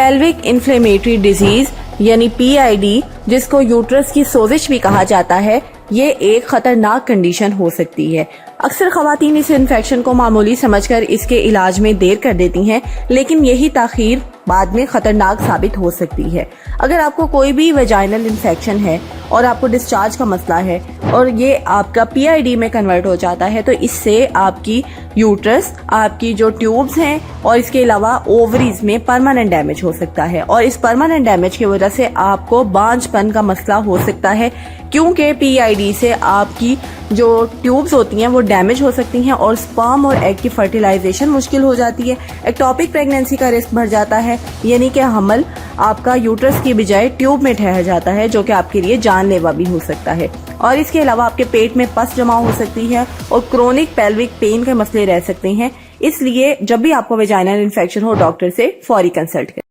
Pelvic inflammatory disease यानी PID, जिसको uterus की सोजिश भी कहा जाता है, ये एक खतरनाक कंडीशन हो सकती है। अक्सर खवातीन इस इन्फेक्शन को मामूली समझकर इसके इलाज में देर कर देती हैं, लेकिन यही ताखीर बाद में खतरनाक साबित हो सकती है। अगर आपको कोई भी वेजाइनल इन्फेक्शन है और आपको डिस्चार्ज का मसला है और ये आपका PID में कन्वर्ट हो जाता है, तो इससे आपकी यूट्रस, आपकी जो ट्यूब्स हैं और इसके अलावा ओवरीज में परमानेंट डैमेज हो सकता है। और इस परमानेंट डैमेज की वजह से आपको बांझपन का मसला हो सकता है, क्योंकि PID से आपकी जो ट्यूब्स होती हैं वो डैमेज हो सकती हैं और स्पर्म और एग की फर्टिलाइजेशन मुश्किल हो जाती है। एक्टोपिक प्रेगनेंसी का रिस्क बढ़ जाता है, यानी कि हमल आपका यूट्रस की बजाय ट्यूब में ठहर जाता है, जो कि आपके लिए जानलेवा भी हो सकता है। और इसके अलावा आपके पेट में पस जमा हो सकती है और क्रोनिक पेल्विक पेन के मसले रह सकते हैं। इसलिए जब भी आपको वेजाइनल इन्फेक्शन हो, डॉक्टर से फौरी कंसल्ट करें।